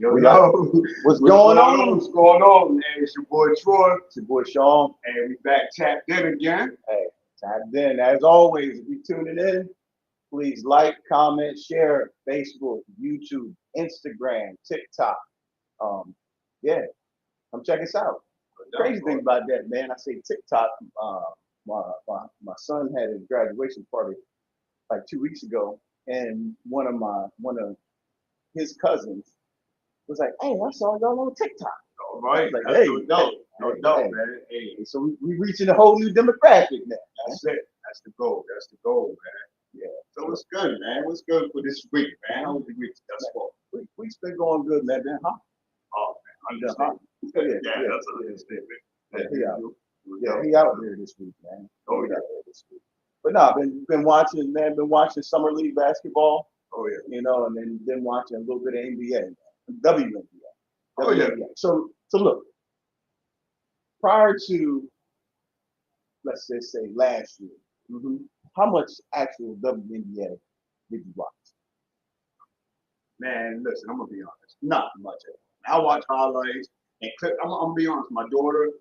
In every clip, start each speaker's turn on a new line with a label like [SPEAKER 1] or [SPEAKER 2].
[SPEAKER 1] Yo, yo.
[SPEAKER 2] What's going on?
[SPEAKER 1] What's going on, man? It's your boy Troy.
[SPEAKER 2] It's your boy Sean.
[SPEAKER 1] And we back tapped in again.
[SPEAKER 2] Hey, tapped in. As always, if you tuning in, please like, comment, share Facebook, YouTube, Instagram, TikTok. Yeah, come check us out. Crazy thing about that, man, I say TikTok. My son had his graduation party like 2 weeks ago, and one of his cousins was like, "Hey, I saw y'all on TikTok."
[SPEAKER 1] All right.
[SPEAKER 2] Like,
[SPEAKER 1] That's
[SPEAKER 2] hey,
[SPEAKER 1] no doubt. No
[SPEAKER 2] hey,
[SPEAKER 1] doubt,
[SPEAKER 2] hey.
[SPEAKER 1] man. Hey,
[SPEAKER 2] So we reaching a whole new demographic now.
[SPEAKER 1] that's it. That's the goal. That's the goal, man.
[SPEAKER 2] Yeah.
[SPEAKER 1] So what's good, man? What's good for this week, man? How was the week thus far?
[SPEAKER 2] Week's been going good, man. Been hot.
[SPEAKER 1] Oh, man.
[SPEAKER 2] Been hot.
[SPEAKER 1] Yeah, that's an understatement.
[SPEAKER 2] Yeah, he out there this week, man.
[SPEAKER 1] Oh,
[SPEAKER 2] He
[SPEAKER 1] yeah.
[SPEAKER 2] out there this week. But no, been watching, man. Been watching summer league basketball,
[SPEAKER 1] Oh, yeah.
[SPEAKER 2] you know, and then been watching a little bit of NBA, WNBA.
[SPEAKER 1] Oh, yeah.
[SPEAKER 2] So look, prior to, let's just say last year, how much actual WNBA did you watch?
[SPEAKER 1] Man, listen, I'm going to be honest. Not much of it. I watch highlights and clip. I'm going to be honest. My daughter,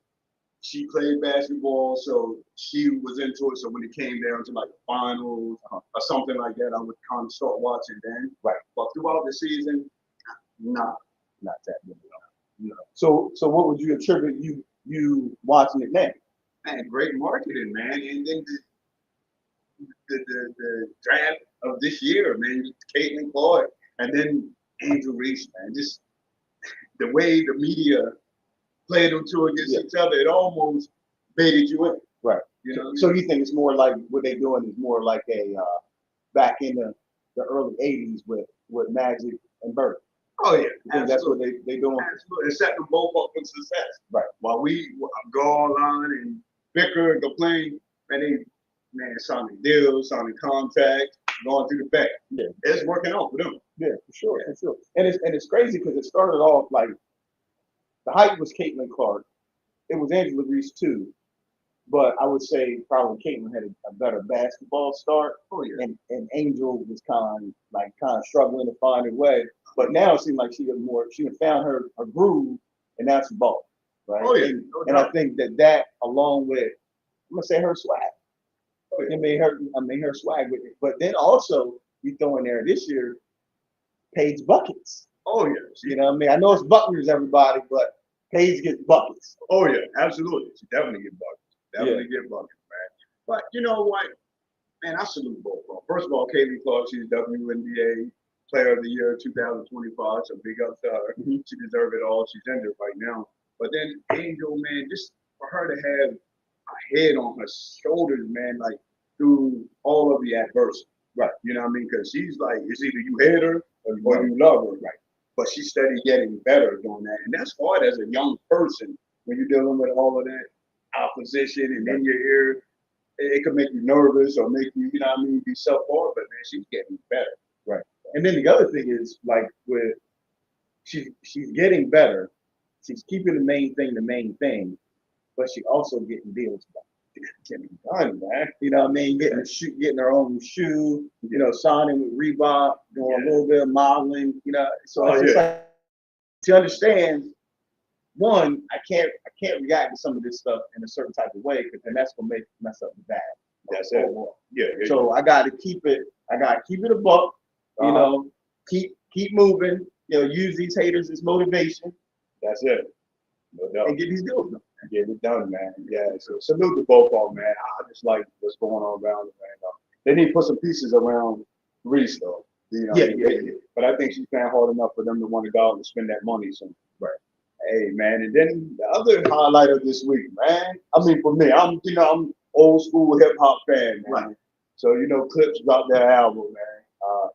[SPEAKER 1] she played basketball, so she was into it. So when it came down to like the finals or something like that, I would kind of start watching then.
[SPEAKER 2] Right.
[SPEAKER 1] But throughout the season, nah.
[SPEAKER 2] Not that many. No. So what would you attribute you watching it now?
[SPEAKER 1] Man, great marketing, man. And then the draft of this year, man, Caitlin Clark, and then Angel Reese, man. Just the way the media played them two against each other, it almost baited you in.
[SPEAKER 2] Right.
[SPEAKER 1] You know.
[SPEAKER 2] So you think it's more like what they're doing is more like a back in the early '80s with Magic and Bird.
[SPEAKER 1] Oh yeah,
[SPEAKER 2] You think that's what they doing?
[SPEAKER 1] Absolutely. And set them both up for success.
[SPEAKER 2] Right.
[SPEAKER 1] While we go online and bicker and complain, man, signing deals, signing contracts, going through the back.
[SPEAKER 2] Yeah.
[SPEAKER 1] It's working out for them.
[SPEAKER 2] Yeah, for sure. And it's crazy because it started off like the hype was Caitlin Clark. It was Angela Reese too. But I would say probably Caitlin had a better basketball start.
[SPEAKER 1] Oh yeah.
[SPEAKER 2] And Angel was kind of struggling to find her way. But now it seems like she had found her groove, and now she's ball. Right.
[SPEAKER 1] Oh yeah.
[SPEAKER 2] And I think that along with, I'm gonna say, her swag.
[SPEAKER 1] Oh, yeah.
[SPEAKER 2] I mean her swag with it. But then also you throw in there this year Paige buckets.
[SPEAKER 1] Oh yeah.
[SPEAKER 2] You know what I mean? I know it's Buckner's everybody, but Paige gets buckets.
[SPEAKER 1] Oh yeah, absolutely. She definitely get buckets. Definitely get buckets, man. But you know what? Man, I salute both of them. First of all, Caitlin Clark, she's WNBA Player of the Year 2025, so big up to her.
[SPEAKER 2] Mm-hmm.
[SPEAKER 1] She deserves it all. She's injured right now. But then Angel, man, just for her to have a head on her shoulders, man, like through all of the adversity.
[SPEAKER 2] Right.
[SPEAKER 1] You know what I mean? Because she's like, it's either you hate her or you love her, right? But she's steady getting better doing that. And that's hard as a young person when you're dealing with all of that opposition and in your ear. It could make you nervous or make you, you know what I mean, be self-aware, but man, she's getting better.
[SPEAKER 2] Right. And then the other thing is like with she's getting better. She's keeping the main thing, but she also getting deals done. Getting done, man. You know what I mean? Getting her own shoe, you know, signing with Reebok, doing a little bit of modeling, you know. So it's just like she understands. One, I can't react to some of this stuff in a certain type of way because then that's gonna mess up the bag.
[SPEAKER 1] That's it. Yeah.
[SPEAKER 2] So I gotta keep it a buck, you know, keep moving, you know, use these haters as motivation.
[SPEAKER 1] That's it. No doubt.
[SPEAKER 2] And get these deals done.
[SPEAKER 1] Get it done, man. Yeah. So salute to both of them, man. I just like what's going on around it, man. They need to put some pieces around Reese though. You know,
[SPEAKER 2] Yeah.
[SPEAKER 1] But I think she's playing hard enough for them to want to go out and spend that money. So
[SPEAKER 2] right.
[SPEAKER 1] Hey man, and then the other highlight of this week, man. I mean, for me, I'm old school hip hop fan, man.
[SPEAKER 2] Right.
[SPEAKER 1] So Clips dropped their album, man.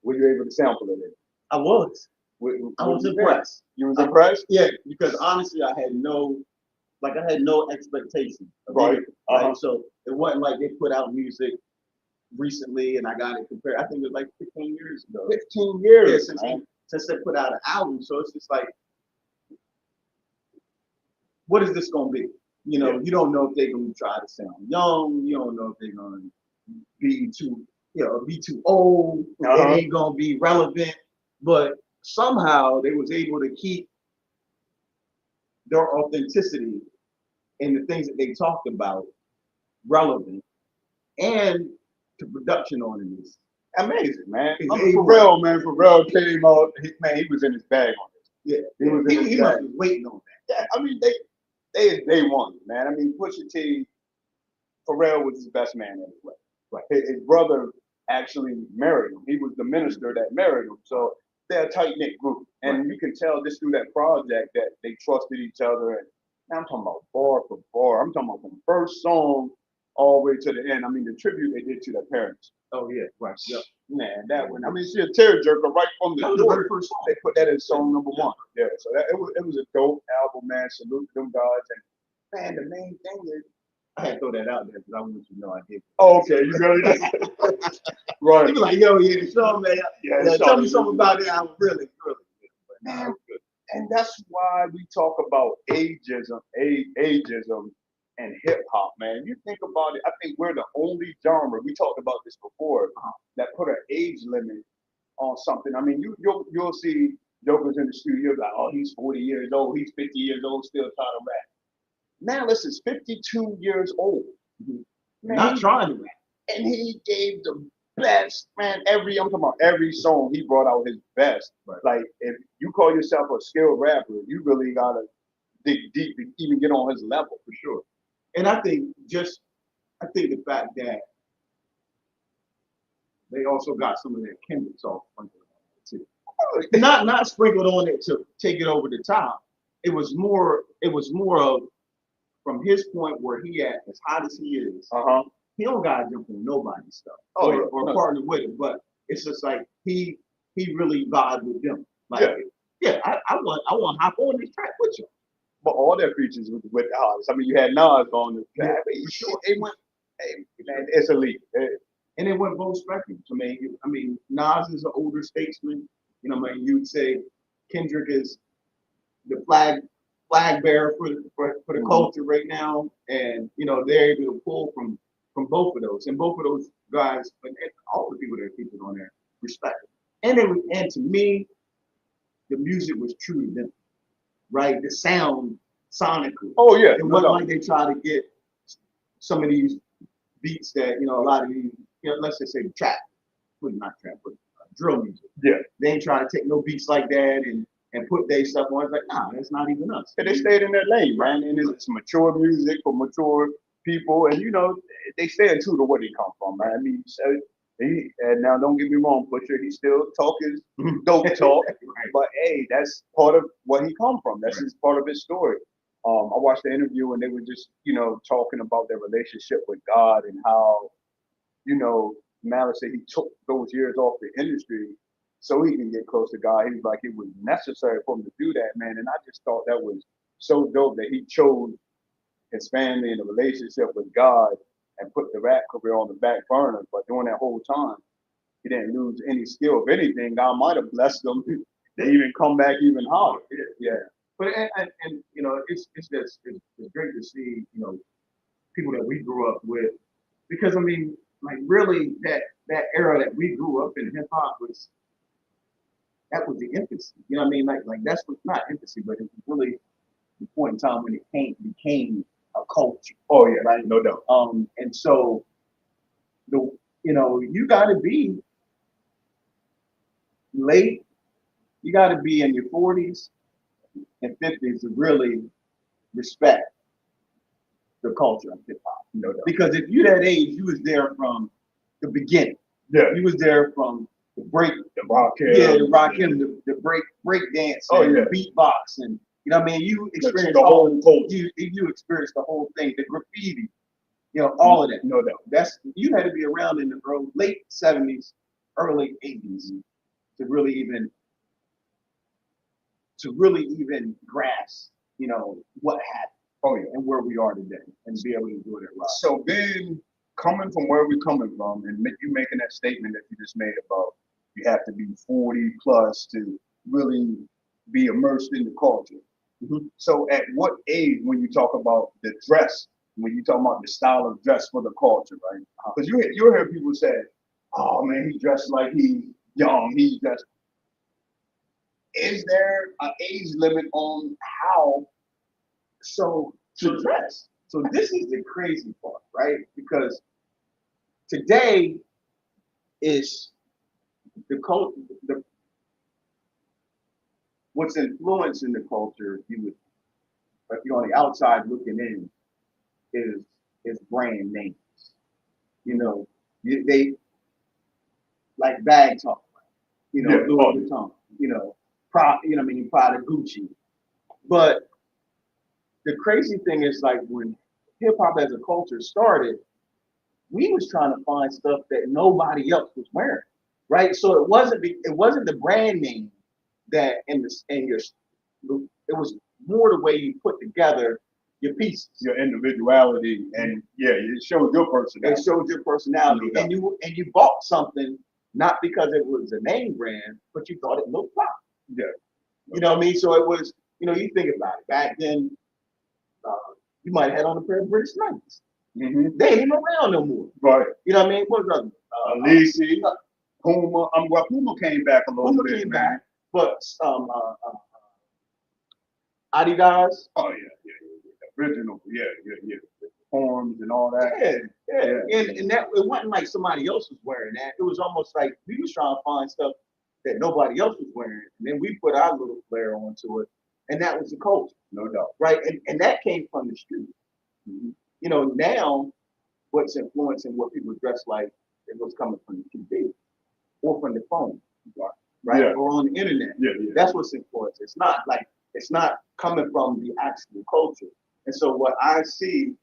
[SPEAKER 1] Were you able to sample it?
[SPEAKER 2] I was. I was impressed.
[SPEAKER 1] You was impressed?
[SPEAKER 2] Yeah, because honestly, I had no expectation.
[SPEAKER 1] Right.
[SPEAKER 2] Right. So it wasn't like they put out music recently and I got it compared. I think it was like 15 years ago.
[SPEAKER 1] 15 years,
[SPEAKER 2] yeah, since they put out an album. So it's just like, what is this gonna be? You know, you don't know if they're gonna try to sound young. You don't know if they're gonna be too old. It ain't gonna be relevant. But somehow they was able to keep their authenticity in the things that they talked about relevant, and the production on it is
[SPEAKER 1] amazing, man.
[SPEAKER 2] He's
[SPEAKER 1] Pharrell, man. Pharrell came out. He was in his bag on this.
[SPEAKER 2] Yeah,
[SPEAKER 1] he was in his
[SPEAKER 2] he
[SPEAKER 1] bag.
[SPEAKER 2] must be waiting on that.
[SPEAKER 1] Yeah, I mean they won, man. I mean Pusha T, Pharrell was his best man anyway.
[SPEAKER 2] Right.
[SPEAKER 1] His brother actually married him. He was the minister that married him. So they're a tight knit group, and you can tell just through that project that they trusted each other. And I'm talking about bar for bar. I'm talking about from the first song all the way to the end. I mean the tribute they did to their parents.
[SPEAKER 2] Oh yeah, right. Yep.
[SPEAKER 1] Man, that one. I mean, she a tearjerker right from the
[SPEAKER 2] the
[SPEAKER 1] door.
[SPEAKER 2] very first song.
[SPEAKER 1] They put that in song number one. Yeah, so it was a dope album, man. Salute to them guys. And man, the main thing is,
[SPEAKER 2] I had to throw that out there because I want you to know I did.
[SPEAKER 1] oh, okay, you really right.
[SPEAKER 2] He was like, yo, yeah, the song, man.
[SPEAKER 1] Yeah,
[SPEAKER 2] Tell me something about it. I was really good.
[SPEAKER 1] Man, and that's why we talk about ageism and hip hop, man. You think about it, I think we're the only genre, we talked about this before, that put an age limit on something. I mean, you'll see jokers in the studio like, oh, he's 40 years old, he's 50 years old, still trying to rap. Malice is 52 years old.
[SPEAKER 2] Man, not trying to rap.
[SPEAKER 1] And he gave the best, man. I'm talking about every song he brought out his best.
[SPEAKER 2] Right.
[SPEAKER 1] Like if you call yourself a skilled rapper, you really gotta dig deep to even get on his level for sure.
[SPEAKER 2] And I think the fact that they also got some of that Kendrick song sprinkled on it too. Not sprinkled on it to take it over the top. It was more of from his point where he at, as hot as he is. He don't gotta jump on nobody's stuff or partner with it, but it's just like he really vibed with them. Like, I want to hop on this track with you.
[SPEAKER 1] But all their features with the artists. I mean, you had Nas on the track.
[SPEAKER 2] Yeah, for sure.
[SPEAKER 1] It went, hey, man, it's elite.
[SPEAKER 2] And it went both spectrums. I mean, Nas is an older statesman. You know, you'd say Kendrick is the flag bearer for the culture right now, and you know they're able to pull from both of those, and both of those guys, and all the people that are keeping on there, respect it. And to me, the music was true to them, right? The sound sonically.
[SPEAKER 1] Oh yeah,
[SPEAKER 2] it wasn't like they try to get some of these beats that a lot of these, let's just say trap, well, not trap, but drill music.
[SPEAKER 1] Yeah,
[SPEAKER 2] they ain't trying to take no beats like that and put their stuff on. It's like, nah, that's not even us.
[SPEAKER 1] And they stayed in their lane, man. And it's mature music for mature people, and they stay true to where they come from, man. I mean, and now don't get me wrong, Butcher, he still talk his dope talk, right. But hey, that's part of what he come from. That's his part of his story. I watched the interview and they were just, talking about their relationship with God and how, Malice said he took those years off the industry so he can get close to God. He was like, it was necessary for him to do that, man. And I just thought that was so dope that he chose his family and the relationship with God and put the rap career on the back burner. But during that whole time, he didn't lose any skill. If anything, God might have blessed him to even come back even harder. Yeah.
[SPEAKER 2] But and it's great to see people that we grew up with, because I mean, like really that era that we grew up in hip hop was the infancy. You know what I mean? Like that's not infancy, but it was really the point in time when it became a culture.
[SPEAKER 1] Oh yeah,
[SPEAKER 2] right,
[SPEAKER 1] no doubt.
[SPEAKER 2] And so you got to be late. You got to be in your 40s and 50s to really respect the culture of hip hop.
[SPEAKER 1] No doubt.
[SPEAKER 2] Because if you that age, you was there from the beginning.
[SPEAKER 1] Yeah.
[SPEAKER 2] You was there from the break,
[SPEAKER 1] the rock,
[SPEAKER 2] the break dance, the beatbox, and you know what I mean. You experienced the whole culture. You experienced the whole thing, the graffiti, all of that.
[SPEAKER 1] No doubt.
[SPEAKER 2] You had to be around in the late 70s, early 80s to really even grasp, what happened.
[SPEAKER 1] Oh yeah,
[SPEAKER 2] and where we are today, and be able to do it right.
[SPEAKER 1] So then, coming from where we're coming from, and you making that statement that you just made about you have to be 40 plus to really be immersed in the culture. Mm-hmm. So at what age, when you talk about the dress, when you talk about the style of dress for the culture, right? Because you'll hear people say, "Oh man, he dressed like he's young. He dressed." is there an age limit on how to dress?
[SPEAKER 2] So this is the crazy part, right? Because today is the culture, what's influencing the culture. You would, if you're on the outside looking in, is brand names. You know, they like bag talk. You know, Louis Vuitton. You know, Prada, Gucci. But the crazy thing is, like, when hip hop as a culture started, we was trying to find stuff that nobody else was wearing, right? So it wasn't the brand name that in your, it was more the way you put together your pieces,
[SPEAKER 1] your individuality, and it showed your personality.
[SPEAKER 2] It showed your personality, and you bought something not because it was a name brand, but you thought it looked fly.
[SPEAKER 1] Yeah,
[SPEAKER 2] you know what I mean. So it was, you think about it. Back then, you might have had on a pair of British Knights.
[SPEAKER 1] Mm-hmm.
[SPEAKER 2] They ain't even around no more.
[SPEAKER 1] Right.
[SPEAKER 2] You know what I mean? What was
[SPEAKER 1] Lisi, Puma. Well, Puma came back a little bit.
[SPEAKER 2] Puma came back, but Adidas.
[SPEAKER 1] Oh yeah. Original. Yeah. Forms and all that.
[SPEAKER 2] Yeah. And that it wasn't like somebody else was wearing that. It was almost like we was trying to find stuff that nobody else was wearing, and then we put our little flair onto it, and that was the culture.
[SPEAKER 1] No doubt.
[SPEAKER 2] Right. And that came from the street.
[SPEAKER 1] Mm-hmm.
[SPEAKER 2] Now what's influencing what people dress like is what's coming from the TV or from the phone, right?
[SPEAKER 1] Yeah.
[SPEAKER 2] Or on the internet.
[SPEAKER 1] Yeah.
[SPEAKER 2] That's what's influencing. It's not coming from the actual culture. And so what I see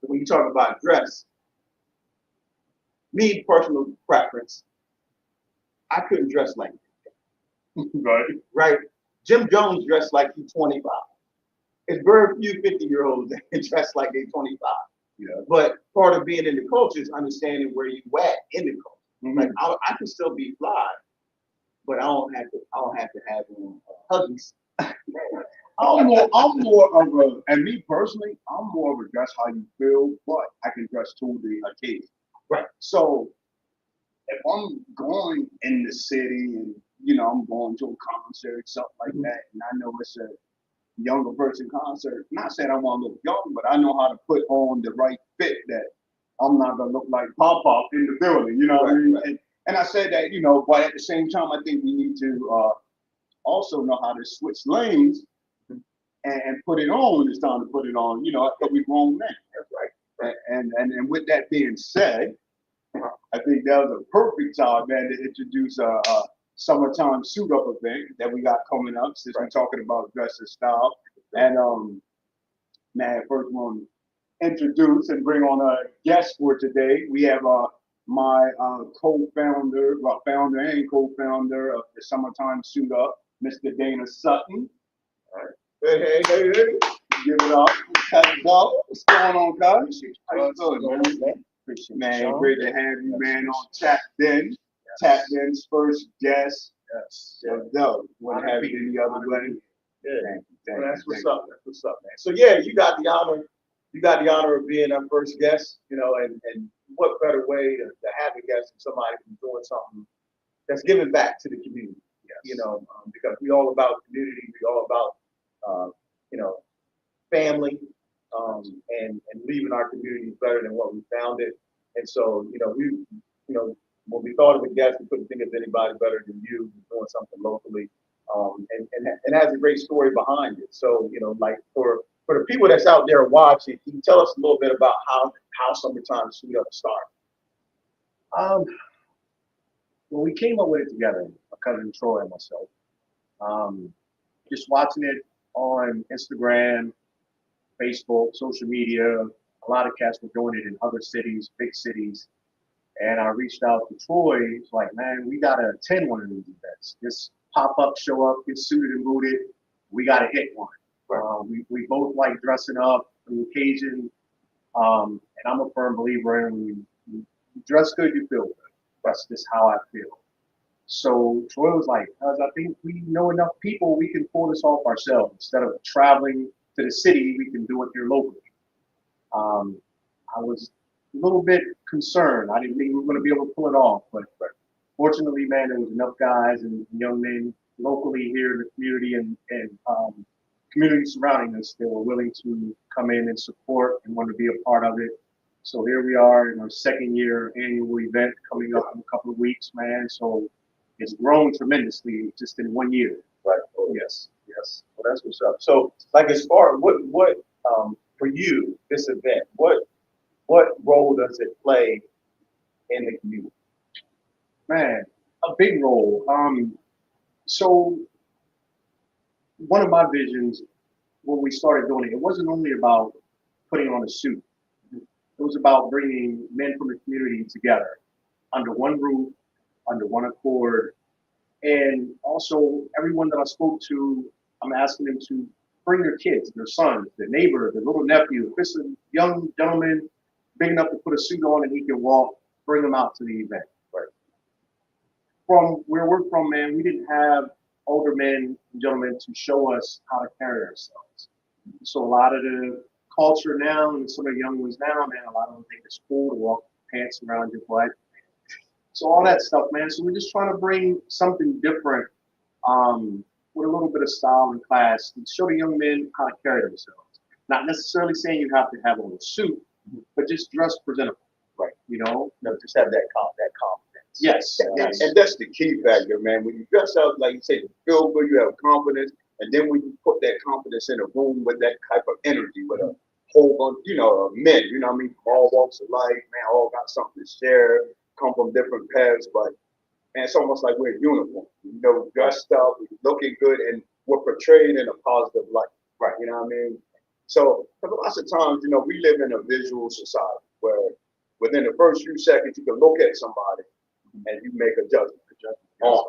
[SPEAKER 2] when you talk about dress, me personal preference, I couldn't dress like
[SPEAKER 1] that.
[SPEAKER 2] Right? Jim Jones dressed like he's 25. It's very few 50-year-olds that can dress like they're 25.
[SPEAKER 1] Yeah.
[SPEAKER 2] But part of being in the culture is understanding where you at in the culture.
[SPEAKER 1] Mm-hmm.
[SPEAKER 2] Like I can still be fly, but I don't have to have huggies.
[SPEAKER 1] I'm more of a, and me personally, I'm more of a dress how you feel, but I can dress to the occasion.
[SPEAKER 2] Right.
[SPEAKER 1] So if I'm going in the city and I'm going to a concert, something like that, and I know it's a younger person concert, not saying I want to look young, but I know how to put on the right fit that I'm not gonna look like Pop in the building, what I mean? Right. And I said that, but at the same time, I think we need to also know how to switch lanes and put it on when it's time to put it on, because we're grown men.
[SPEAKER 2] That's right.
[SPEAKER 1] And with that being said, I think that was a perfect time, man, to introduce a summertime suit up event that we got coming up since we're talking about dress and style. And man, first one introduce and bring on a guest for today. We have my co-founder, founder and co-founder of the Summertime Suit Up, Mr. Dana Sutton. All right. Hey. Give it up. What's going on, guys? How you doing, man? Man, great to have you, man, on Tapped In. Tapped In's first guest. Yes. No, wouldn't have it any other way.
[SPEAKER 2] Yeah. Thank you. That's what's up, man. So yeah, you got the honor of being our first guest, and what better way to have a guest than somebody who's doing something that's giving back to the community. Yes. Because we all about community, we all about family, and leaving our communities better than what we found it. And so, when we thought of a guest, we couldn't think of anybody better than you doing something locally, and has a great story behind it. So, like for the people that's out there watching, can you tell us a little bit about how Summertime Suit Up started?
[SPEAKER 3] Well, we came up with it together, my cousin Troy and myself. Just watching it on Instagram, Facebook, social media. A lot of cats were doing it in other cities, big cities. And I reached out to Troy. He's like, man, we got to attend one of these events. Just pop up, show up, get suited and booted. We got to hit one. We both like dressing up for the occasion. And I'm a firm believer in when you dress good, you feel good. That's just how I feel. So Troy was like, I think we know enough people, we can pull this off ourselves. Instead of traveling to the city, we can do it here locally. I was a little bit concerned. I didn't think we were going to be able to pull it off, but fortunately, man, there was enough guys and young men locally here in the community and community surrounding us that were willing to come in and support and want to be a part of it. So here we are in our second year annual event coming up in a couple of weeks, man. So it's grown tremendously just in 1 year.
[SPEAKER 2] Right. Oh, yes. Yes. Well, that's what's up. So, like, as far what for you this event, what role does it play in the community?
[SPEAKER 3] Man, a big role. So one of my visions when we started doing it, it wasn't only about putting on a suit. It was about bringing men from the community together under one roof, under one accord. And also, everyone that I spoke to, I'm asking them to bring their kids, their sons, their neighbor, their little nephew. If it's a young gentleman big enough to put a suit on and he can walk, bring them out to the event. Right. From where we're from, man, we didn't have older men and gentlemen to show us how to carry ourselves. So a lot of the culture now, and some of the young ones now, man, a lot of them think it's cool to walk pants around your butt. So all that stuff, man. So we're just trying to bring something different with a little bit of style and class and show the young men how to carry themselves. Not necessarily saying you have to have on a suit, but just dress presentable.
[SPEAKER 2] Right.
[SPEAKER 3] You know?
[SPEAKER 2] No, just have that confidence.
[SPEAKER 3] Yes. Yes.
[SPEAKER 1] And that's the key factor, man. When you dress up, like you say, you feel good, you have confidence, and then when you put that confidence in a room with that type of energy, with a whole bunch, of men, what I mean, from all walks of life, man, all got something to share, come from different paths, but man, it's almost like we're in uniform. Dressed up, we're looking good, and we're portrayed in a positive light. Right. You know what I mean? So, lots of times, we live in a visual society where within the first few seconds you can look at somebody and you make a judgment on them.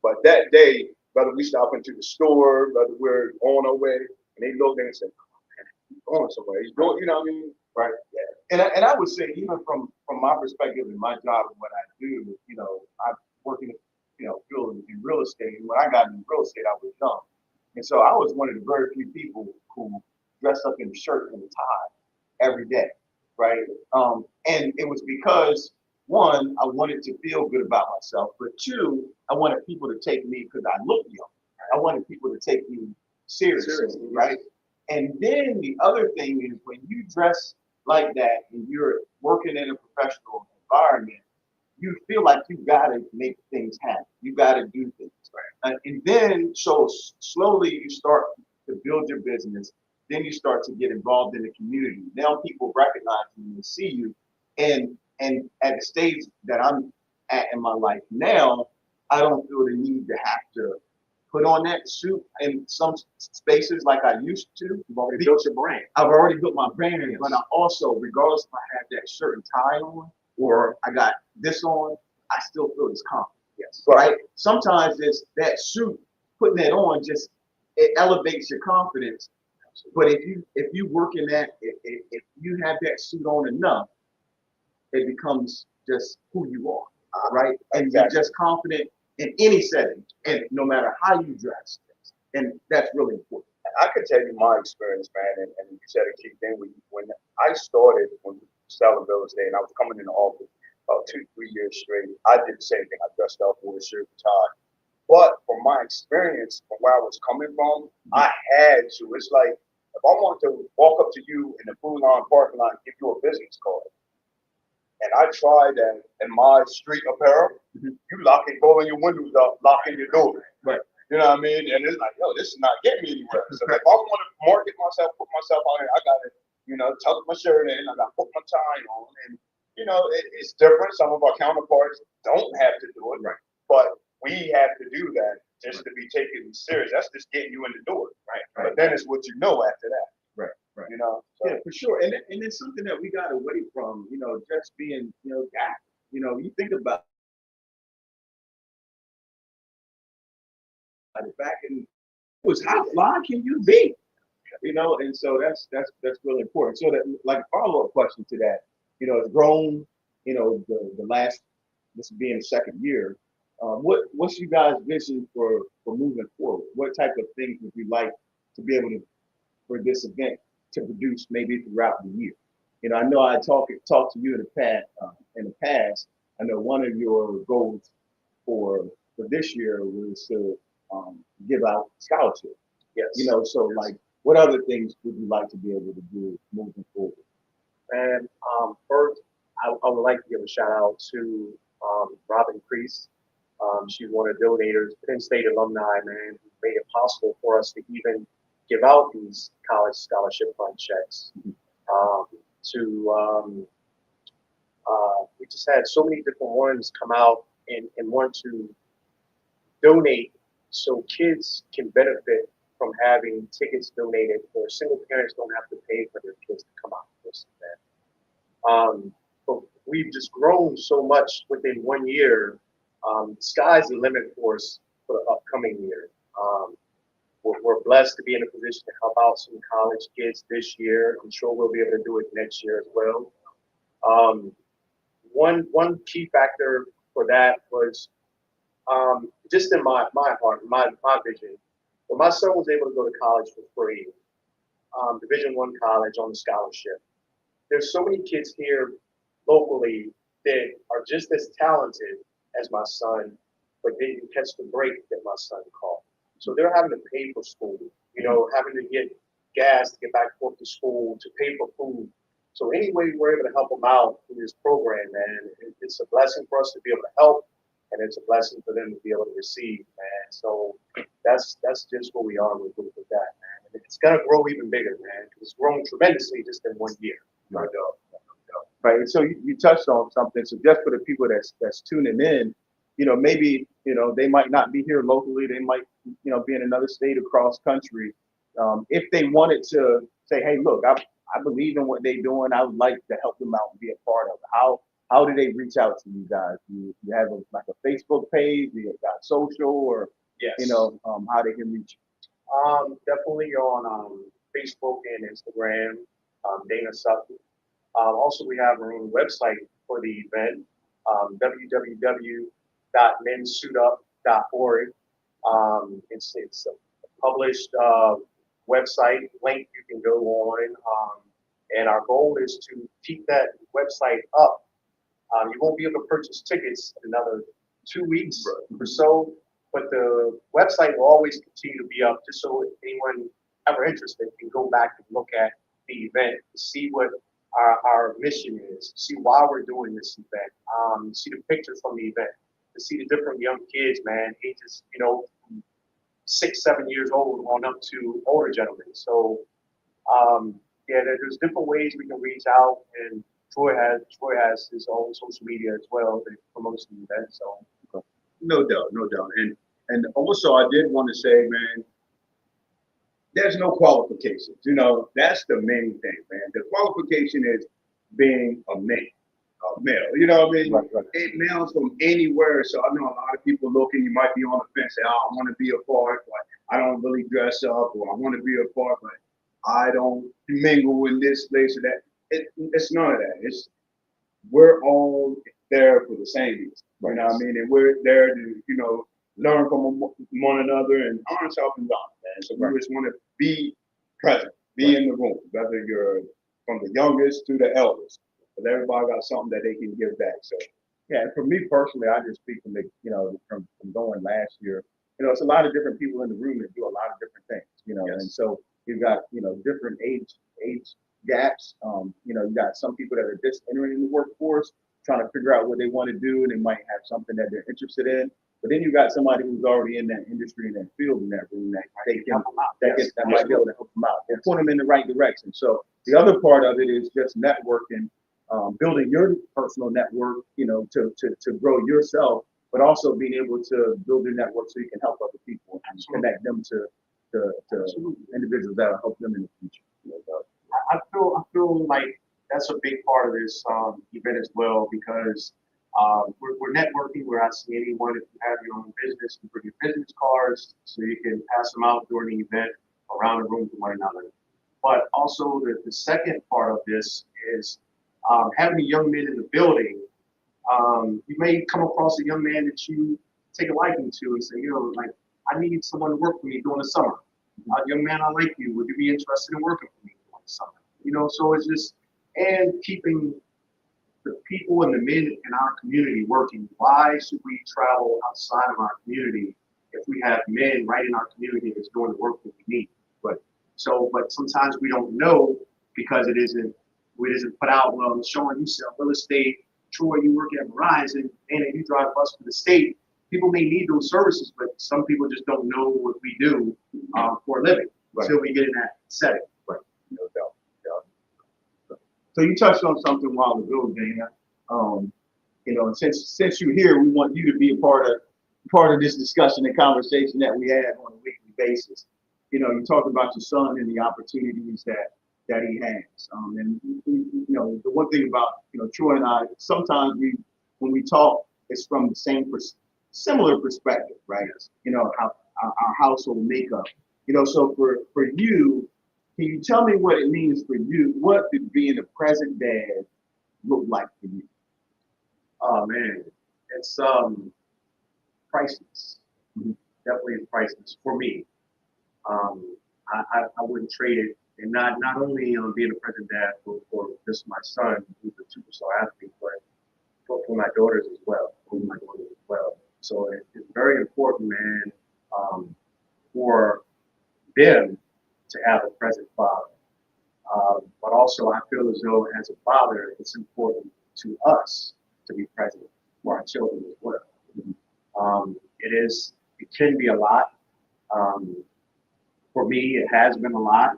[SPEAKER 1] But that day, whether we stop into the store, whether we're on our way, and they look and say, "Oh, man, he's going somewhere. He's going," you know what I mean?
[SPEAKER 2] Right. Yeah. And I would say, even from my perspective in my job and what I do, I work in field in real estate. And when I got into real estate, I was young, and so I was one of the very few people who dressed up in a shirt and a tie every day, right? And it was because, one, I wanted to feel good about myself, but two, I wanted people to take me because I look young. I wanted people to take me seriously, right? And then the other thing is, when you dress like that and you're working in a professional environment, you feel like you gotta make things happen. You gotta do things, right? And then, so slowly you start to build your business. Then you start to get involved in the community. Now people recognize you and see you. And at the stage that I'm at in my life now, I don't feel the need to have to put on that suit in some spaces like I used to.
[SPEAKER 3] You've already built your brand.
[SPEAKER 2] I've already built my brand, but I also, regardless if I have that shirt and tie on or I got this on, I still feel this confidence. Yes. Right? Sometimes it's that suit, putting that on, just it elevates your confidence. But if you work in that, if you have that suit on enough, it becomes just who you are, right? And you're just confident in any setting, and no matter how you dress, and that's really important.
[SPEAKER 1] I could tell you my experience, man, and you said a key thing. When I started selling real estate, and I was coming in the office about 2-3 years straight, I did the same thing. I dressed up with a shirt and tie. But from my experience, from where I was coming from, I had to. It's like, if I wanted to walk up to you in the Food Line parking lot and give you a business card, and I tried that in my street apparel, you locking, rolling your windows up, locking your door.
[SPEAKER 2] Right.
[SPEAKER 1] You know what I mean? And it's like, yo, this is not getting me anywhere. So if I want to market myself, put myself out here, I got to, tuck my shirt in, I got to put my tie on. And, it's different. Some of our counterparts don't have to do it. Right. But we have to do that just to be taken serious. That's just getting you in the door. Right. But then it's what you know after that.
[SPEAKER 2] Right. Right.
[SPEAKER 1] So.
[SPEAKER 2] Yeah, for sure. And it's something that we got away from, just being, guy. You think about it back in, it was how fly can you be? And so that's really important. So that, like, a follow-up question to that, it's grown, the last, this being the second year. What's you guys' vision for moving forward? What type of things would you like to be able to, for this event, to produce maybe throughout the year? I know I talked to you in the past. I know one of your goals for this year was to give out scholarships.
[SPEAKER 3] Yes.
[SPEAKER 2] So like, what other things would you like to be able to do moving forward?
[SPEAKER 3] And first, I would like to give a shout out to Robin Priest. She's one of the donators, Penn State alumni, man, who made it possible for us to even give out these college scholarship fund checks. Um, we just had so many different ones come out and want to donate so kids can benefit from having tickets donated, or single parents don't have to pay for their kids to come out to this event. But we've just grown so much within 1 year. Sky's the limit for us for the upcoming year. We're blessed to be in a position to help out some college kids this year. I'm sure we'll be able to do it next year as well. One key factor for that was just in my heart, my vision. When my son was able to go to college for free, Division I college on a scholarship, there's so many kids here locally that are just as talented as my son, but didn't catch the break that my son caught. So they're having to pay for school, having to get gas to get back and forth to school, to pay for food. So any way we're able to help them out through this program, man, it's a blessing for us to be able to help, and it's a blessing for them to be able to receive, man. So that's just where we are with that, man. And it's gonna grow even bigger, man, because it's grown tremendously just in 1 year.
[SPEAKER 2] Right. Right. So you touched on something. So just for the people that's tuning in, maybe they might not be here locally. They might be in another state across country. If they wanted to say, hey, look, I believe in what they're doing. I would like to help them out and be a part of it. How do they reach out to you guys? You have like a Facebook page? You got social, or
[SPEAKER 3] Yes.
[SPEAKER 2] how they can reach you?
[SPEAKER 3] Definitely on Facebook and Instagram, Dana Sutton. Also, we have our own website for the event, www.mensuitup.org. It's a published website link you can go on, and our goal is to keep that website up. You won't be able to purchase tickets in another 2 weeks or so, but the website will always continue to be up, just so if anyone ever interested can go back and look at the event to see what our mission is, see why we're doing this event, see the pictures from the event, to see the different young kids, man, ages, 6, 7 years old on up to older gentlemen. So, there's different ways we can reach out, and Troy has his own social media as well that promotes the event. So,
[SPEAKER 1] no doubt. And also, I did want to say, man, there's no qualifications. That's the main thing, man. The qualification is being a male. You know what I mean?
[SPEAKER 2] Right.
[SPEAKER 1] It males from anywhere. So I know a lot of people looking, you might be on the fence, say, oh, I want to be a part, but I don't really dress up, or I want to be a part, but I don't mingle in this place or that. It's none of that. We're all there for the same reason. You know what I mean? And we're there to, learn from one another and honor self and God, man. So we just want to be present, be in the room, whether you're from the youngest to the eldest. But everybody got something that they can give back. So
[SPEAKER 2] Yeah, and for me personally, I just speak from from going last year. It's a lot of different people in the room that do a lot of different things.
[SPEAKER 1] Yes.
[SPEAKER 2] And so you've got different age gaps. You got some people that are just entering the workforce, trying to figure out what they want to do, and they might have something that they're interested in. But then you got somebody who's already in that industry, in that field, in that room that might be able to help them out and point them in the right direction. So the other part of it is just networking, building your personal network, to grow yourself, but also being able to build your network so you can help other people and connect them to individuals that will help them in the future.
[SPEAKER 3] I feel like that's a big part of this event as well, because we're networking. We're asking anyone, if you have your own business, you bring your business cards so you can pass them out during the event around the room to one another. But also the second part of this is having the young men in the building. You may come across a young man that you take a liking to and say, I need someone to work for me during the summer. Young man, I like you. Would you be interested in working for me during the summer? So it's just, and keeping the people and the men in our community working. Why should we travel outside of our community if we have men right in our community that's doing the work that we need. But sometimes we don't know because it isn't put out. Well, showing you sell real estate, Troy, you work at Verizon, and you drive a bus for the state. People may need those services, but some people just don't know what we do for a living until we get in that setting.
[SPEAKER 2] Right. No doubt. Yeah. So you touched on something a while ago, Dana. And since you're here, we want you to be a part of this discussion and conversation that we have on a weekly basis. You talk about your son and the opportunities that he has. And the one thing about Troy and I, sometimes when we talk, it's from the similar perspective, right? How our household makeup. So for you, can you tell me what it means for you? What did being a present dad look like for you?
[SPEAKER 3] Oh man, it's priceless.
[SPEAKER 2] Mm-hmm.
[SPEAKER 3] Definitely priceless for me. I wouldn't trade it, and not only being a present dad for just my son, who's a superstar athlete, but for my daughters as well. So it's very important, man, for them to have a present father. But also, I feel as though as a father, it's important to us to be present for our children as well. It can be a lot. For me, it has been a lot,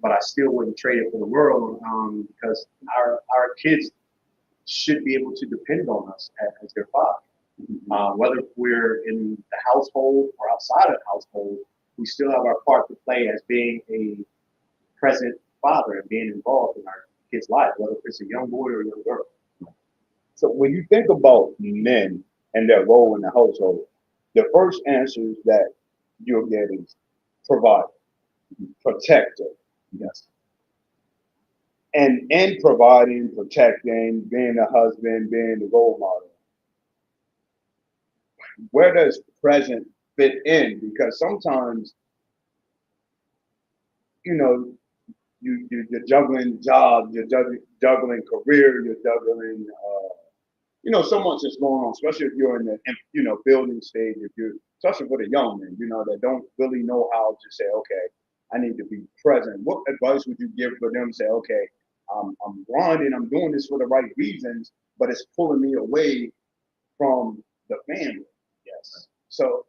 [SPEAKER 3] but I still wouldn't trade it for the world because our kids should be able to depend on us as their father. Whether we're in the household or outside of the household, we still have our part to play as being a present father and being involved in our kids' life, whether it's a young boy or a young girl.
[SPEAKER 1] So when you think about men and their role in the household, the first answers that you'll get is provider, protector.
[SPEAKER 2] Yes.
[SPEAKER 1] And in providing, protecting, being a husband, being the role model, where does present fit in? Because sometimes, you're juggling jobs, you're juggling career, you're juggling, so much is going on, especially if you're in the, building stage, especially for the young men, that don't really know how to say, okay, I need to be present. What advice would you give for them to say, okay, I'm grinding, I'm doing this for the right reasons, but it's pulling me away from the family.
[SPEAKER 2] Yes.
[SPEAKER 1] So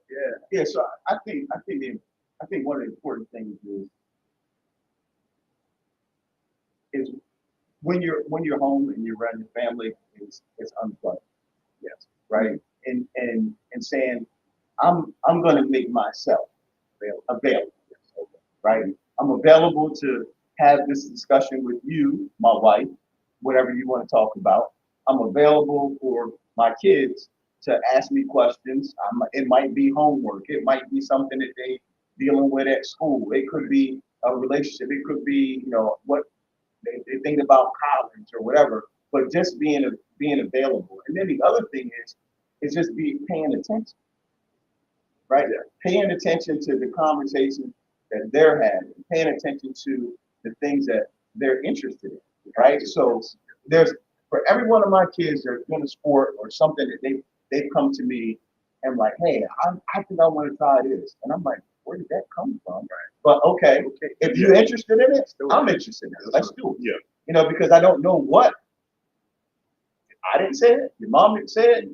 [SPEAKER 2] yeah. So I think one of the important things is when you're home and you're around your family, it's unplugged. Yes. Right. And saying I'm going to make myself available. Right. I'm available to have this discussion with you, my wife, whatever you want to talk about. I'm available for my kids to ask me questions. It might be homework. It might be something that they dealing with at school. It could be a relationship. It could be, what they think about college or whatever. But just being available. And then the other thing is just paying attention. Right? Paying attention to the conversation that they're having, paying attention to the things that they're interested in, right? So for every one of my kids that are doing a sport or something that they've come to me and like, hey, I think I want to try this. And I'm like, where did that come from? Right. But okay, if you're interested in it, I'm interested in it. Let's do it.
[SPEAKER 1] Yeah.
[SPEAKER 2] Because I don't know what. I didn't say it. Your mom didn't say it.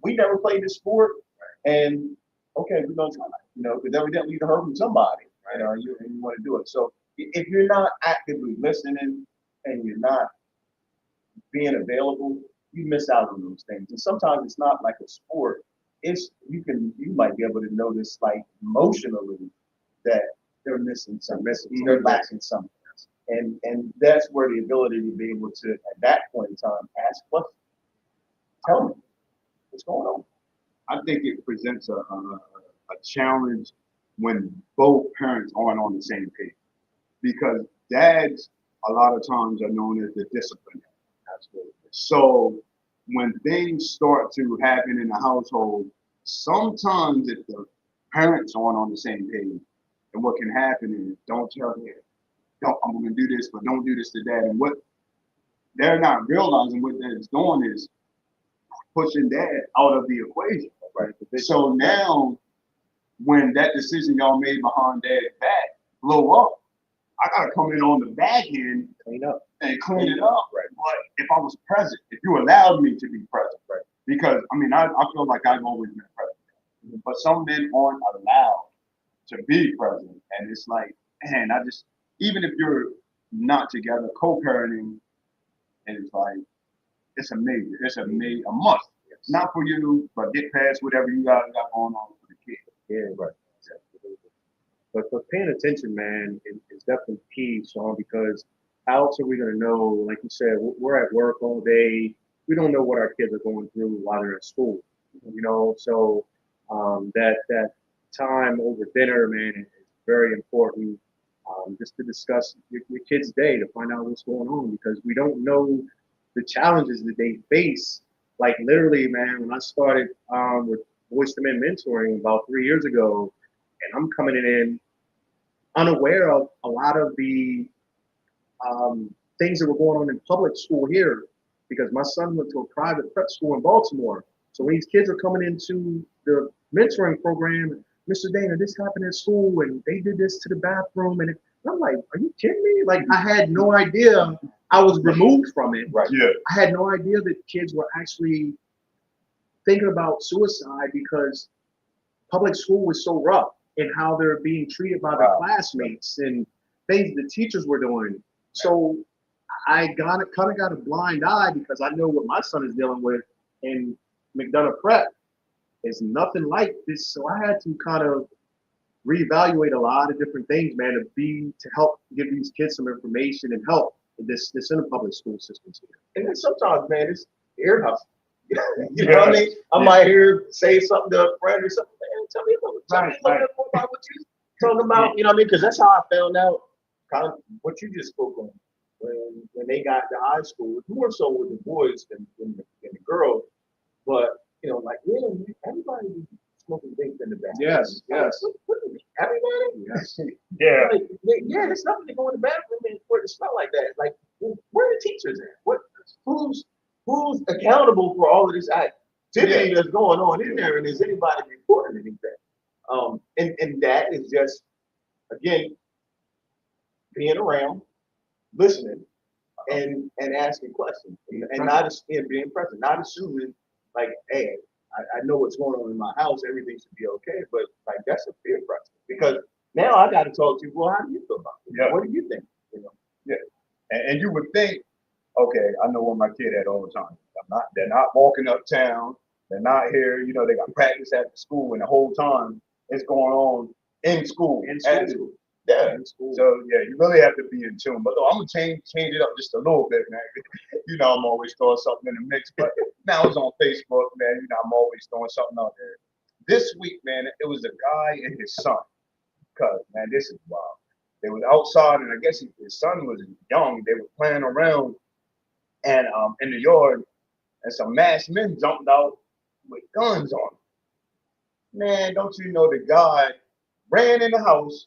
[SPEAKER 2] We never played this sport. And okay, we're going to try it. Because evidently you heard from somebody. Right, and you want to do it. So if you're not actively listening and you're not being available, you miss out on those things. And sometimes it's not like a sport. You might be able to notice like emotionally that they're missing something. They're lacking something. And that's where the ability to be able to at that point in time ask questions. Tell me what's going on.
[SPEAKER 1] I think it presents a challenge when both parents aren't on the same page, because dads a lot of times are known as the disciplinarian. Absolutely. So when things start to happen in the household, sometimes if the parents aren't on the same page, and what can happen is I'm going to do this, but don't do this to dad. And what they're not realizing what that is doing is pushing dad out of the equation. Right. So now when that decision y'all made behind Dad's back blow up, I gotta come in on the back end,
[SPEAKER 2] Clean up.
[SPEAKER 1] and clean it up. Right. But if I was present, if you allowed me to be present, right? Because I mean, I feel like I've always been present, but some men aren't allowed to be present, and it's like, man, even if you're not together, co-parenting is like, it's a must. Yes. Not for you, but get past whatever you got going on for the kid.
[SPEAKER 3] Yeah, right. But paying attention, man, is definitely key, Sean, because how else are we going to know? Like you said, we're at work all day. We don't know what our kids are going through while they're at school, you know? So that time over dinner, man, is very important, just to discuss your kid's day, to find out what's going on, because we don't know the challenges that they face. Like literally, man, when I started with Voice to Men mentoring about 3 years ago, and I'm coming in unaware of a lot of the things that were going on in public school here, because my son went to a private prep school in Baltimore. So when these kids are coming into the mentoring program, Mr. Dana, this happened at school, and they did this to the bathroom, and I'm like, are you kidding me? Like, I had no idea. I was removed from it.
[SPEAKER 1] Right. Yeah.
[SPEAKER 3] I had no idea that kids were actually thinking about suicide because public school was so rough, and how they're being treated by their classmates and things the teachers were doing. So I kind of got a blind eye, because I know what my son is dealing with, and McDonough Prep is nothing like this. So I had to kind of reevaluate a lot of different things, man, to help give these kids some information and help this in the public school systems here.
[SPEAKER 2] And then sometimes, man, it's ear hustle. You know what I mean? I might hear say something to a friend or something. Man, tell me a little bit more about what you talking about. You know what I mean? Because that's how I found out kind of what you just spoke on. When they got to high school, more so with the boys than the girls. But you know, like everybody was smoking things in the bathroom.
[SPEAKER 3] Yes.
[SPEAKER 2] Everybody?
[SPEAKER 3] Yes.
[SPEAKER 2] Yeah. Like, yeah, there's nothing to go in the bathroom and for it to smell like that. Like, where are the teachers at? Who's accountable for all of this activity that's going on in there, and is anybody reporting anything? And that is just, again, being around, listening, and asking questions, and not being present, not assuming like, hey, I know what's going on in my house, everything should be okay, but like that's a fear present, because now I got to talk to you. Well, how do you feel about it? Yeah. What do you think? You know?
[SPEAKER 1] Yeah, and you would think, okay, I know where my kid at all the time. They're not walking uptown. They're not here. You know, they got practice at the school, and the whole time it's going on in school. Yeah. In school. So yeah, you really have to be in tune. But though, I'm gonna change it up just a little bit, man. You know, I'm always throwing something in the mix. But now it's on Facebook, man. You know, I'm always throwing something out there. This week, man, it was a guy and his son. Cause man, this is wild. They was outside, and I guess his son was young. They were playing around, and in the yard, and some masked men jumped out with guns on them. Man, don't you know the guy ran in the house,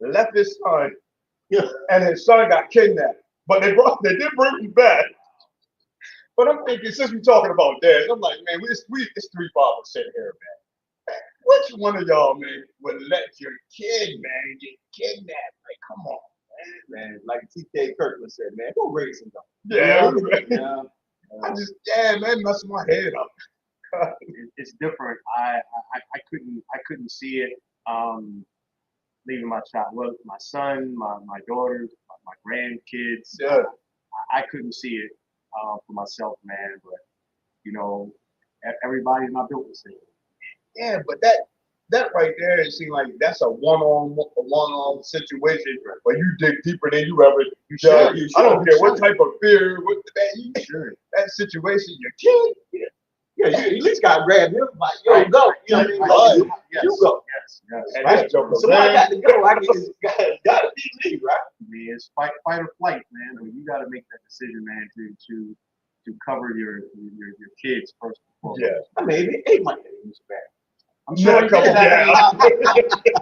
[SPEAKER 1] left his son, and his son got kidnapped. But they did bring him back. But I'm thinking, since we're talking about dads, I'm like, man, it's 3 fathers sitting here, man. Which one of y'all, man, would let your kid, man, get kidnapped? Like, come on,
[SPEAKER 2] man. Like T.K. Kirkland said, man, go raise him.
[SPEAKER 1] Yeah. Man, messing my head up.
[SPEAKER 3] It's different. I couldn't see it. Leaving my child, well, my son, my daughters, my grandkids.
[SPEAKER 1] Yeah.
[SPEAKER 3] I couldn't see it for myself, man. But you know, everybody's not built the same.
[SPEAKER 1] Yeah, but that right there, it seems like that's a one-on situation where you dig deeper than you ever. I don't care what type of fear, that situation, your kid.
[SPEAKER 2] Yeah, you at least got to grab him. Like, yo, go. You know what I mean? You go.
[SPEAKER 3] Yes.
[SPEAKER 2] And somebody got to go. It's got to be me, right?
[SPEAKER 3] I mean, it's fight or flight, man. I mean, you got to make that decision, man, to cover your kids first and foremost.
[SPEAKER 2] Yeah. I mean, it might have been bad.
[SPEAKER 3] I'm sure he did.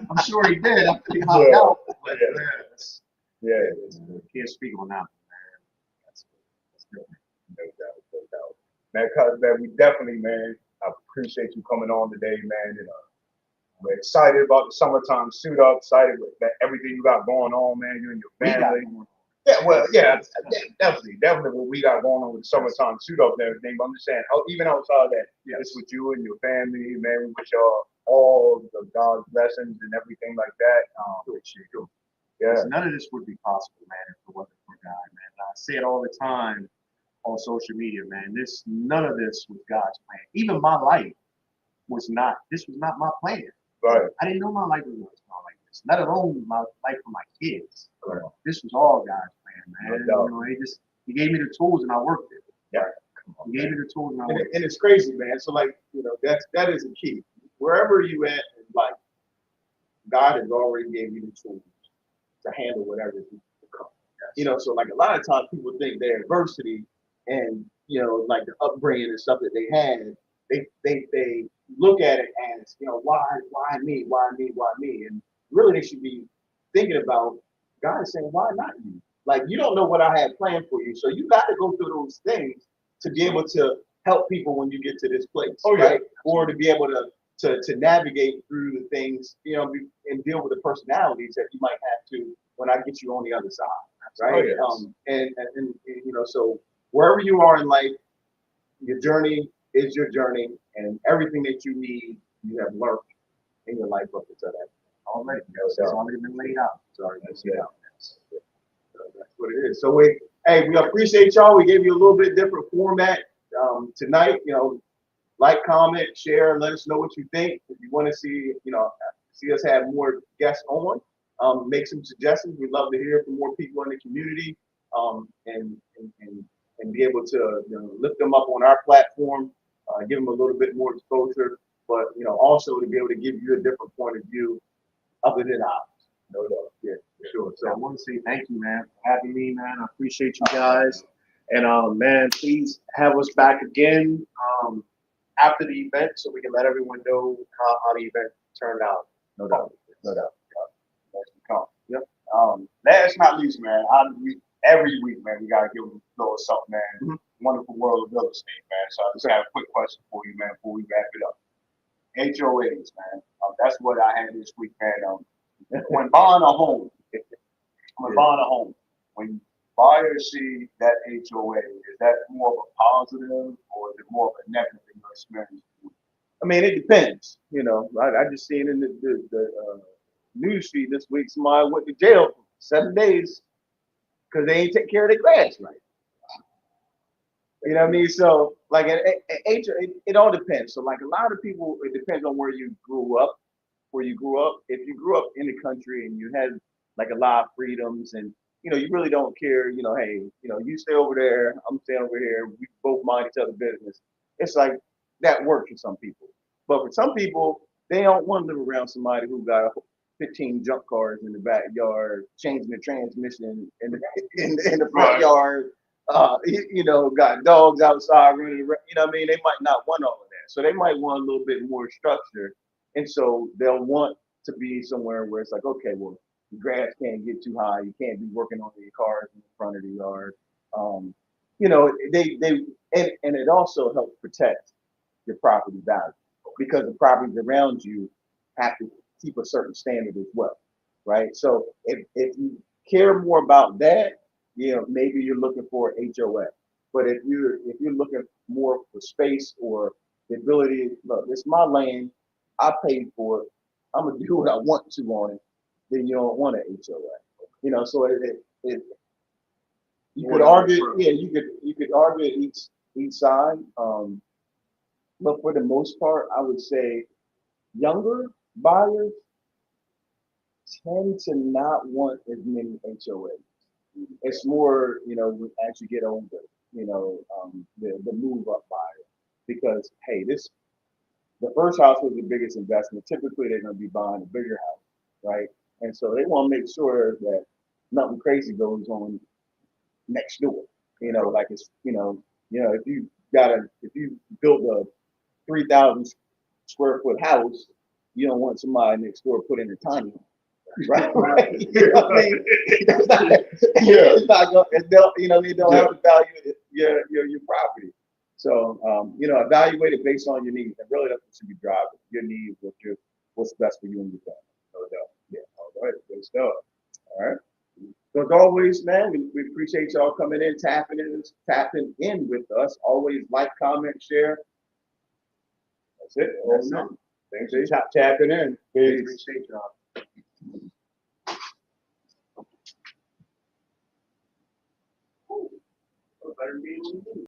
[SPEAKER 3] I'm sure he did. After he hopped out. But, can't speak on that, man. That's good.
[SPEAKER 1] No doubt. Man, we definitely, man, I appreciate you coming on today, man. And
[SPEAKER 4] We're excited about the summertime suit up. Excited with that everything you got going on, man. You and your family. Yeah, well, yeah, definitely what we got going on with the summertime suit up and everything. But I'm just saying, even outside of that, it's with you and your family, man. We wish y'all all the God's blessings and everything like that. Yeah.
[SPEAKER 3] None of this would be possible, man, if it wasn't for God, man. I say it all the time on social media, man. None of this was God's plan. Even my life this was not my plan.
[SPEAKER 4] Right.
[SPEAKER 3] I didn't know my life was going to start like this, let alone my life for my kids. Right. This was all God's plan, man.
[SPEAKER 4] No
[SPEAKER 3] you know, he gave me the tools and I worked it.
[SPEAKER 4] Yeah.
[SPEAKER 3] He gave me the tools and I worked it.
[SPEAKER 2] And it's crazy, man. So like, you know, that is the key. Wherever you at in life, God has already gave you the tools to handle whatever you become. Yes. You know, so like a lot of times people think their adversity and, you know, like the upbringing and stuff that they had, they look at it as, you know, why me? And really they should be thinking about God is saying, why not you? Like, you don't know what I had planned for you. So you got to go through those things to be able to help people when you get to this place.
[SPEAKER 4] Oh, yeah.
[SPEAKER 2] Right? Or to be able to navigate through the things, you know, and deal with the personalities that you might have to when I get you on the other side, right?
[SPEAKER 4] Oh, yes.
[SPEAKER 2] And you know, so wherever you are in life, your journey is your journey, and everything that you need, you have learned in your life up until that.
[SPEAKER 3] Already, it's already been laid out. It's already been laid out.
[SPEAKER 2] That's what it is. So we appreciate y'all. We gave you a little bit different format tonight. You know, like, comment, share, and let us know what you think. If you want to see, you know, see us have more guests on, make some suggestions. We'd love to hear from more people in the community, and be able to, you know, lift them up on our platform, give them a little bit more exposure, but, you know, also to be able to give you a different point of view other than ours. No doubt. Yeah, for sure.
[SPEAKER 3] So I want to say thank you, man, for having me, man. I appreciate you guys. And man, please have us back again after the event so we can let everyone know how the event turned out.
[SPEAKER 4] No doubt.
[SPEAKER 3] Yep.
[SPEAKER 4] Last but not least, man, every week, man, we gotta give them a little something, man.
[SPEAKER 2] Mm-hmm.
[SPEAKER 4] Wonderful world of real estate, man. So I just have a quick question for you, man, before we wrap it up. HOAs, man. That's what I had this week, man. When buying a home, when buyers see that HOA, is that more of a positive or is it more of a negative in your experience?
[SPEAKER 2] I mean, it depends. You know, I just seen in the news feed this week, somebody went to jail for 7 days because they ain't take care of their grass right. You know what I mean? So, like, it all depends. So, like, a lot of people, it depends on where you grew up. If you grew up in the country and you had, like, a lot of freedoms and, you know, you really don't care, you know, hey, you know, you stay over there, I'm staying over here, we both mind each other's business. It's like, that works for some people. But for some people, they don't want to live around somebody who got 15 junk cars in the backyard, changing the transmission in the front yard. You know, got dogs outside running around. You know what I mean? They might not want all of that. So they might want a little bit more structure. And so they'll want to be somewhere where it's like, okay, well, the grass can't get too high. You can't be working on your cars in front of the yard. You know, and it also helps protect your property value because the properties around you have to keep a certain standard as well, right? So if you care more about that, you know, maybe you're looking for HOA. But if you're looking more for space or the ability, look, it's my land, I paid for it, I'm gonna do what I want to on it, then you don't want an HOA. You know, so you could argue, yeah, you could argue each side. But for the most part, I would say younger buyers tend to not want as many HOAs. It's more, you know, as you get older, you know, the move up buyer, because hey, the first house was the biggest investment. Typically, they're going to be buying a bigger house, right? And so they want to make sure that nothing crazy goes on next door. You know, like it's, you know, if you built a 3,000 square foot house, you don't want somebody next door put in a tiny home. Right. You know what I mean? It's not going. You know, they don't have to value your property. So you know, evaluate it based on your needs. And really, that's what should be driving your needs, what what's best for you and your family.
[SPEAKER 1] No doubt. Yeah. All right. Good stuff.
[SPEAKER 2] All right. So as always, man, we appreciate y'all coming in, tapping in with us. Always like, comment, share.
[SPEAKER 1] That's it.
[SPEAKER 2] That's
[SPEAKER 1] That's
[SPEAKER 2] it.
[SPEAKER 1] it. Thanks for tapping in. Peace.
[SPEAKER 3] Appreciate y'all. Better be